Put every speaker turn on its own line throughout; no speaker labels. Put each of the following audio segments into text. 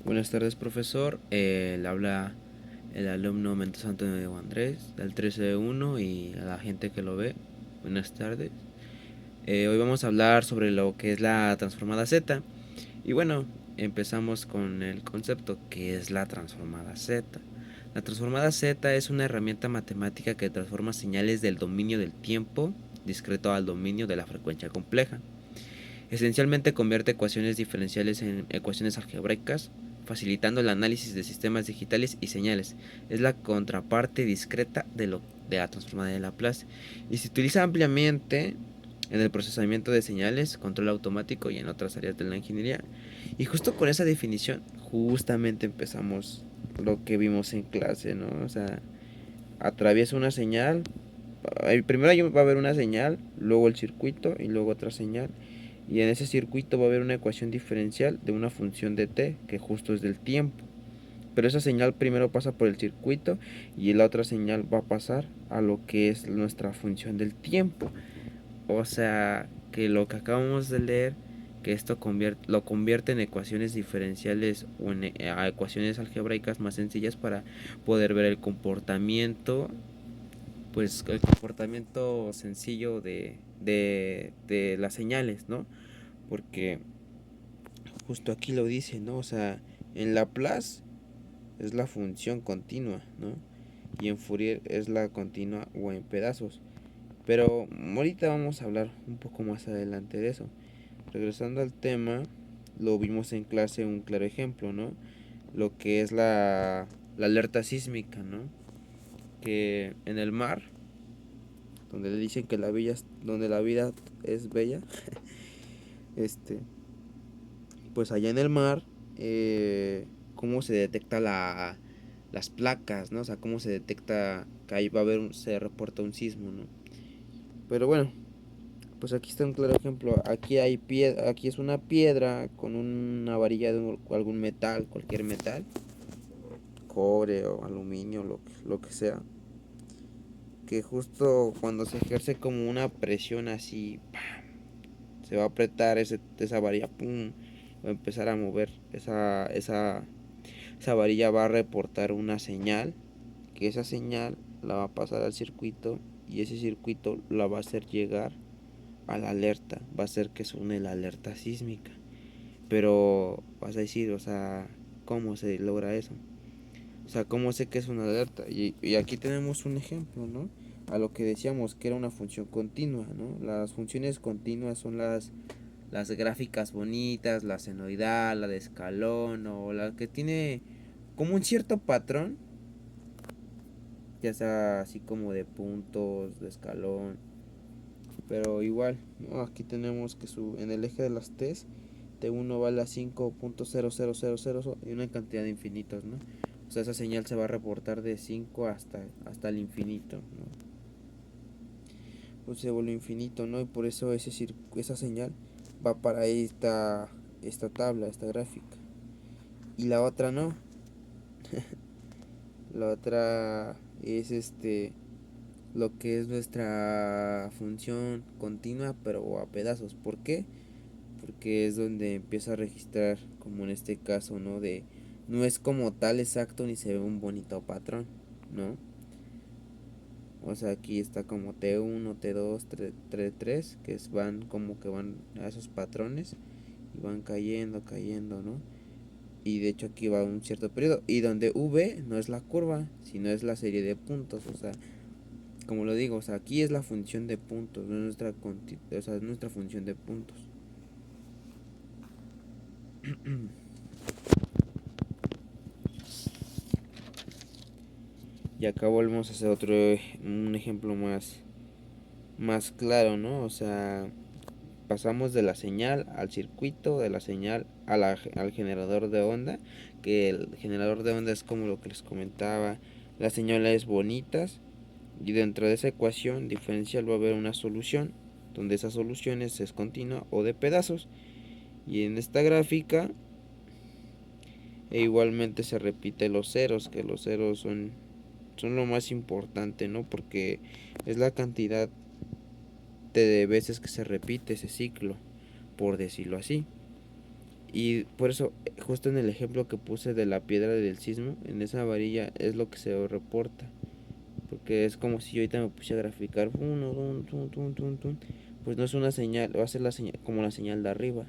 Buenas tardes, profesor. Le habla el alumno Mendoza Antonio Diego Andrés del 13-1 y a la gente que lo ve. Buenas tardes. Hoy vamos a hablar sobre lo que es la transformada Z. Y bueno, empezamos con el concepto que es la transformada Z. La transformada Z es una herramienta matemática que transforma señales del dominio del tiempo discreto al dominio de la frecuencia compleja. Esencialmente convierte ecuaciones diferenciales en ecuaciones algebraicas, facilitando el análisis de sistemas digitales y señales. Es la contraparte discreta de la transformada de Laplace y se utiliza ampliamente en el procesamiento de señales, control automático y en otras áreas de la ingeniería. Y justo con esa definición, justamente empezamos lo que vimos en clase, ¿no? O sea, atraviesa una señal. Primero va a haber una señal, luego el circuito y luego otra señal. Y en ese circuito va a haber una ecuación diferencial de una función de t, que justo es del tiempo. Pero esa señal primero pasa por el circuito y la otra señal va a pasar a lo que es nuestra función del tiempo. O sea, que lo que acabamos de leer, que esto lo convierte en ecuaciones diferenciales o en a ecuaciones algebraicas más sencillas para poder ver el comportamiento, pues el comportamiento sencillo de las señales, ¿no? Porque justo aquí lo dice, ¿no? O sea, en Laplace es la función continua, ¿no? Y en Fourier es la continua o en pedazos. Pero ahorita vamos a hablar un poco más adelante de eso. Regresando al tema, lo vimos en clase un claro ejemplo, ¿no? Lo que es la alerta sísmica, ¿no? Que en el mar, donde le dicen que donde la vida es bella, este, pues allá en el mar, cómo se detecta las placas, ¿no? O sea, cómo se detecta que ahí va a haber se reporta un sismo, ¿no? Pero bueno, pues aquí está un claro ejemplo. Aquí es una piedra con una varilla de algún metal, cualquier metal, cobre o aluminio, lo que sea, que justo cuando se ejerce como una presión así, se va a apretar esa varilla, pum, va a empezar a mover esa varilla va a reportar una señal, que esa señal la va a pasar al circuito y ese circuito la va a hacer llegar a la alerta, va a hacer que suene la alerta sísmica. Pero vas a decir, o sea, ¿cómo se logra eso? O sea, ¿cómo sé que es una alerta? Y aquí tenemos un ejemplo, ¿no? A lo que decíamos que era una función continua, ¿no? Las funciones continuas son las gráficas bonitas, la senoidal, la de escalón o la que tiene como un cierto patrón, ya sea así como de puntos, de escalón, pero igual, ¿no? Aquí tenemos que en el eje de las T's, T1 vale a 5.0000 y una cantidad de infinitos, ¿no? O sea, esa señal se va a reportar de 5 hasta el infinito, ¿no? Pues se vuelve infinito, ¿no? Y por eso esa señal va para esta tabla, esta gráfica. Y la otra no. La otra es lo que es nuestra función continua pero a pedazos. ¿Por qué? Porque es donde empieza a registrar, como en este caso, ¿no? No es como tal exacto ni se ve un bonito patrón, ¿no? O sea, aquí está como T1, T2, T3, van como que van a esos patrones y van cayendo, ¿no? Y de hecho aquí va un cierto periodo. Y donde V no es la curva, sino es la serie de puntos. O sea, como lo digo, o sea, aquí es la función de puntos, no es o sea, es nuestra función de puntos. Y acá volvemos a hacer un ejemplo más claro, ¿no? O sea, pasamos de la señal al circuito, de la señal al generador de onda, que el generador de onda es como lo que les comentaba, las señales bonitas, y dentro de esa ecuación diferencial va a haber una solución, donde esa solución es continua o de pedazos, y en esta gráfica igualmente se repite los ceros, que los ceros son lo más importante, ¿no? Porque es la cantidad de veces que se repite ese ciclo, por decirlo así. Y por eso, justo en el ejemplo que puse de la piedra del sismo, en esa varilla es lo que se reporta. Porque es como si yo ahorita me pusiera a graficar uno, pues no es una señal, va a ser la señal, como la señal de arriba.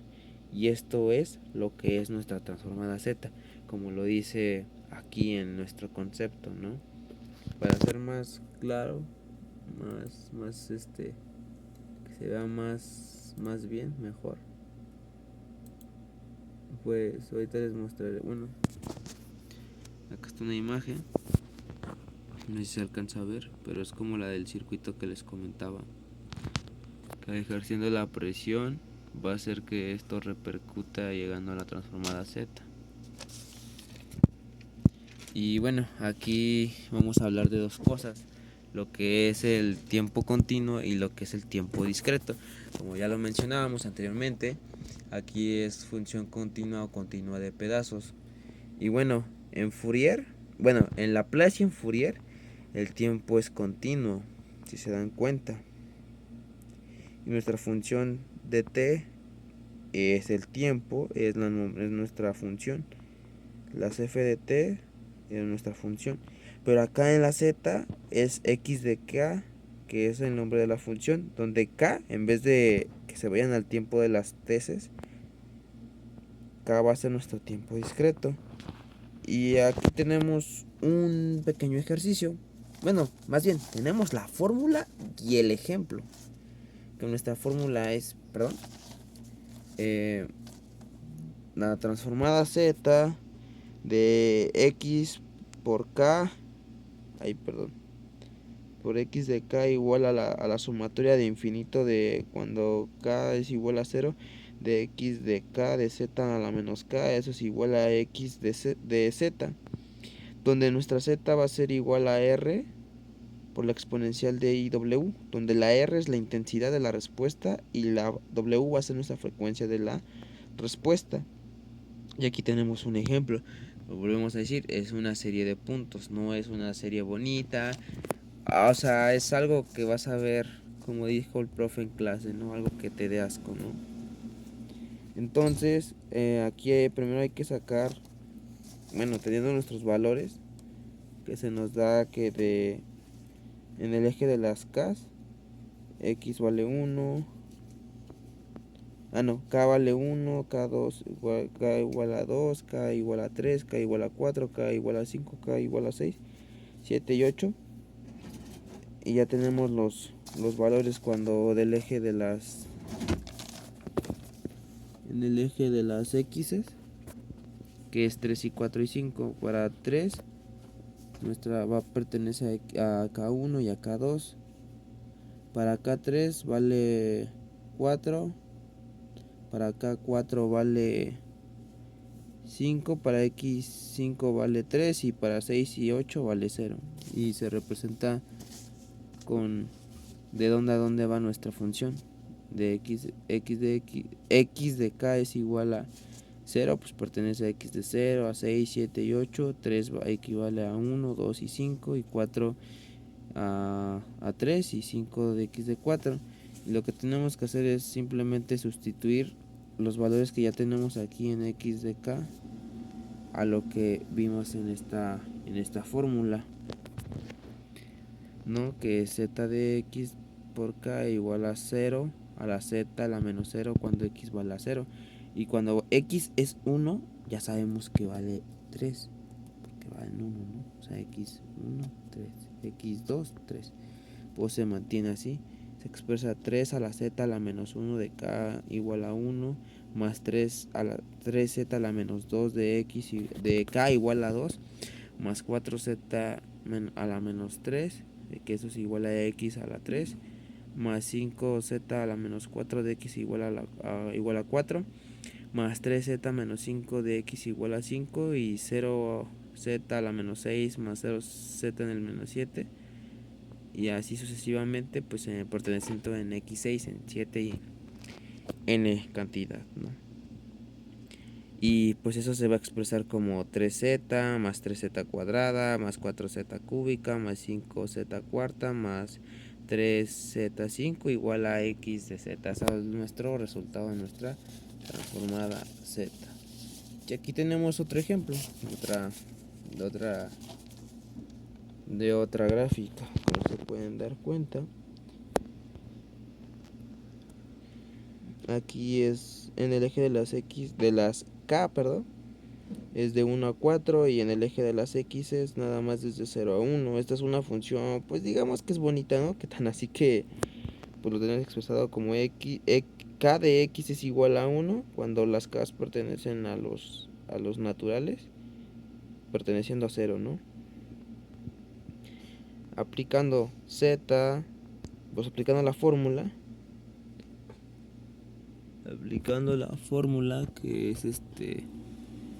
Y esto es lo que es nuestra transformada Z, como lo dice aquí en nuestro concepto, ¿no? Para ser más claro, que se vea más bien, mejor. Pues ahorita les mostraré, bueno, acá está una imagen, no sé si se alcanza a ver, pero es como la del circuito que les comentaba, que ejerciendo la presión va a hacer que esto repercuta llegando a la transformada Z. Y bueno, aquí vamos a hablar de dos cosas, lo que es el tiempo continuo y lo que es el tiempo discreto. Como ya lo mencionábamos anteriormente, aquí es función continua o continua de pedazos. Y bueno, en Laplace y en Fourier, el tiempo es continuo, si se dan cuenta. Y nuestra función de t es el tiempo, es nuestra función. Las f de t es nuestra función. Pero acá en la z es x de k, que es el nombre de la función, donde k, en vez de que se vayan al tiempo de las tesis, k va a ser nuestro tiempo discreto. Y aquí tenemos un pequeño ejercicio. Bueno, más bien, tenemos la fórmula y el ejemplo. Que nuestra fórmula es, la transformada z de x por k, por x de k igual a la sumatoria de infinito de cuando k es igual a 0, de x de k de z a la menos k, eso es igual a x de z, donde nuestra z va a ser igual a r por la exponencial de IW, donde la R es la intensidad de la respuesta y la W va a ser nuestra frecuencia de la respuesta. Y aquí tenemos un ejemplo. Lo volvemos a decir, es una serie de puntos, no es una serie bonita. O sea, es algo que vas a ver, como dijo el profe en clase, ¿no? Algo que te dé asco, ¿no? Entonces, aquí primero hay que sacar, bueno, teniendo nuestros valores, que se nos da que en el eje de las K's, x vale 1, k vale 1, k igual a 2, k igual a 3, k igual a 4, k igual a 5, k igual a 6, 7 y 8. Y ya tenemos los valores cuando en el eje de las x, que es 3 y 4 y 5. Para 3, nuestra va a pertenecer a k1 y a k2. Para k3 vale 4. Para k4 vale 5, para x5 vale 3 y para 6 y 8 vale 0. Y se representa con de dónde a dónde va nuestra función. De x de k es igual a 0, pues pertenece a x de 0, a 6, 7 y 8. 3 equivale a 1, 2 y 5 y 4 a 3 y 5 de x de 4. Y lo que tenemos que hacer es simplemente sustituir los valores que ya tenemos aquí en x de k a lo que vimos en esta fórmula, ¿no? Que z de x por k igual a 0, a la z a la menos 0 cuando x vale a 0. Y cuando x es 1, ya sabemos que vale 3, porque vale en 1, ¿no? O sea, x1, 3, x2, 3. Pues se mantiene así. Se expresa 3 a la z a la menos 1 de k igual a 1, más 3 a la 3z a la menos 2 de x de k igual a 2, más 4z a la menos 3, de que eso es igual a x a la 3, más 5z a la menos 4 de x igual a 4, más 3z menos 5 de x igual a 5, y 0z a la menos 6 más 0z en el menos 7, y así sucesivamente, pues perteneciendo en x6, en 7 y n cantidad, ¿no? Y pues eso se va a expresar como 3z más 3z cuadrada más 4z cúbica más 5z cuarta más 3z5 igual a x de z. Ese es nuestro resultado de nuestra transformada z. Y aquí tenemos otro ejemplo, de otra gráfica, como se pueden dar cuenta. Aquí es en el eje de las K, perdón, es de 1 a 4 y en el eje de las X es nada más desde 0 a 1. Esta es una función, pues digamos que es bonita, ¿no? Que tan así que pues lo tenemos expresado como K de X es igual a 1 cuando las K pertenecen a los naturales, perteneciendo a 0, ¿no? Aplicando Z, pues aplicando la fórmula que es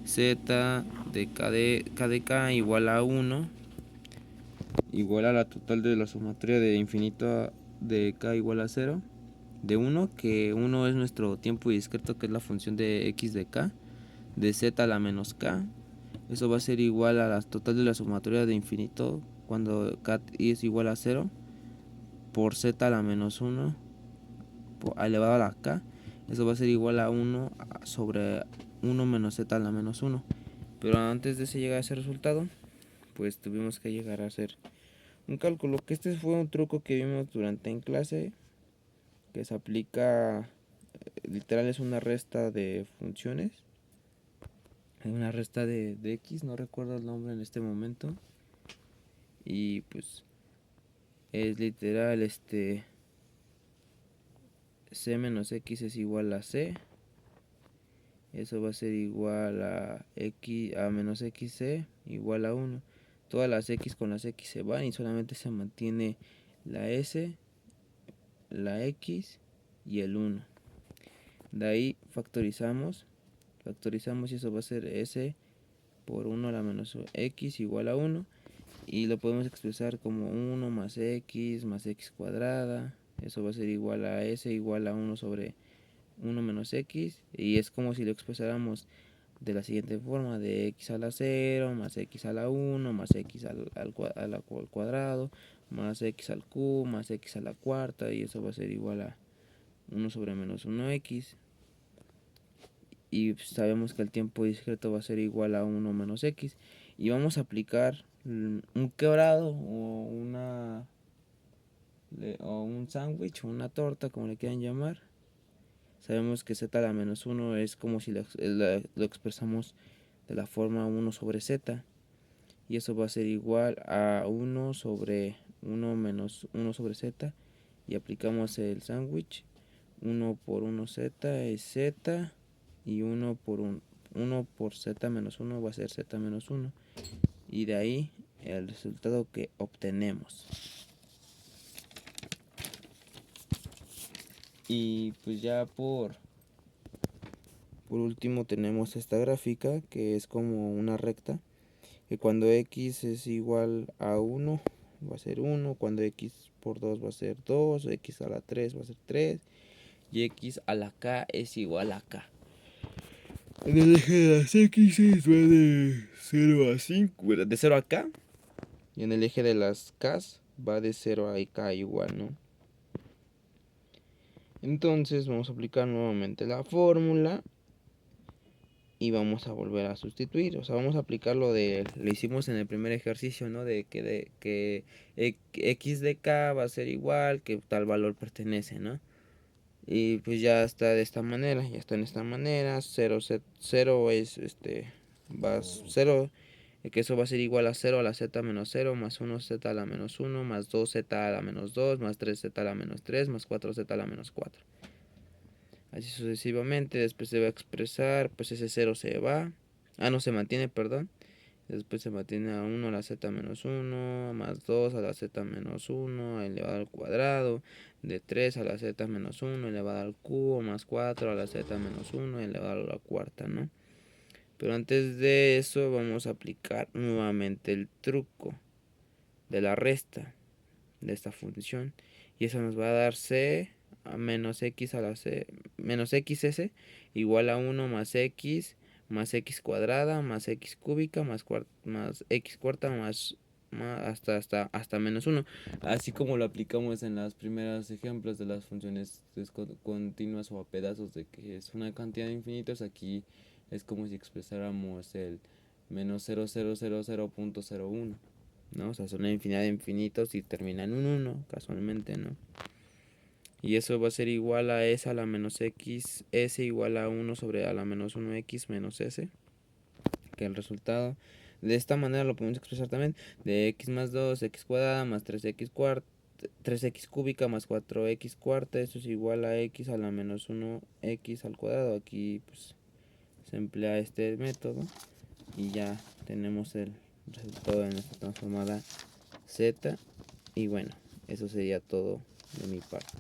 Z de K de K igual a 1, igual a la total de la sumatoria de infinito de K igual a 0, de 1, que 1 es nuestro tiempo discreto, que es la función de X de K, de Z a la menos K. Eso va a ser igual a la total de la sumatoria de infinito cuando K es igual a 0 por Z a la menos 1 elevado a la K. Eso va a ser igual a 1 sobre 1 menos Z a la menos 1. Pero antes de llegar a ese resultado, pues tuvimos que llegar a hacer un cálculo, que este fue un truco que vimos durante en clase, que se aplica, literal es una resta de funciones, una resta de X, no recuerdo el nombre en este momento, y pues es literal C menos X es igual a C, eso va a ser igual a X a menos XC igual a 1. Todas las X con las X se van y solamente se mantiene la S, la X y el 1. De ahí factorizamos y eso va a ser S por 1 a la menos X igual a 1. Y lo podemos expresar como 1 más X cuadrada. Eso va a ser igual a S igual a 1 sobre 1 menos X. Y es como si lo expresáramos de la siguiente forma: de X a la 0 más X a la 1 más X al cuadrado más X al cubo más X a la cuarta. Y eso va a ser igual a 1 sobre menos 1X. Y sabemos que el tiempo discreto va a ser igual a 1 menos X. Y vamos a aplicar un quebrado o un sándwich o una torta, como le quieran llamar. Sabemos que z a la menos 1 es como si lo expresamos de la forma 1 sobre z. Y eso va a ser igual a 1 sobre 1 menos 1 sobre z. Y aplicamos el sándwich. 1 por 1z es z. Y 1 por z menos 1 va a ser z menos 1. Y de ahí el resultado que obtenemos. Y pues ya por último tenemos esta gráfica, que es como una recta, que cuando x es igual a 1 va a ser 1, cuando x por 2 va a ser 2, x a la 3 va a ser 3 y x a la k es igual a k. En el eje de las x va de 0 a 5, de 0 a k, y en el eje de las k va de 0 a k igual, ¿no? Entonces vamos a aplicar nuevamente la fórmula y vamos a volver a sustituir. O sea, vamos a aplicar lo hicimos en el primer ejercicio, ¿no? De que x de k va a ser igual, que tal valor pertenece, ¿no? Y pues ya está de esta manera, 0 es va 0, que eso va a ser igual a 0 a la z menos 0, más 1z a la menos 1, más 2z a la menos 2, más 3z a la menos 3, más 4z a la menos 4. Así sucesivamente. Después se va a expresar, pues ese 0 se va, no se mantiene, perdón. Después se mantiene a 1 a la z menos 1, más 2 a la z menos 1 elevado al cuadrado, de 3 a la z menos 1 elevado al cubo, más 4 a la z menos 1 elevado a la cuarta, ¿no? Pero antes de eso vamos a aplicar nuevamente el truco de la resta de esta función. Y eso nos va a dar c a menos x a la c menos xs igual a 1 más x cuadrada más x cúbica más x cuarta más hasta menos 1, así como lo aplicamos en los primeros ejemplos de las funciones continuas o a pedazos, de que es una cantidad de infinitos. Aquí es como si expresáramos el menos 0000.01, ¿no? O sea, son una infinidad de infinitos y terminan en un 1, casualmente, ¿no? Y eso va a ser igual a s a la menos x, s igual a 1 sobre a la menos 1x menos s, que el resultado. De esta manera lo podemos expresar también de x más 2, x cuadrada más 3x cuarta, 3x cúbica más 4x cuarta, eso es igual a x a la menos 1x al cuadrado. Aquí pues se emplea este método y ya tenemos el resultado de nuestra transformada z. Y bueno, eso sería todo de mi parte.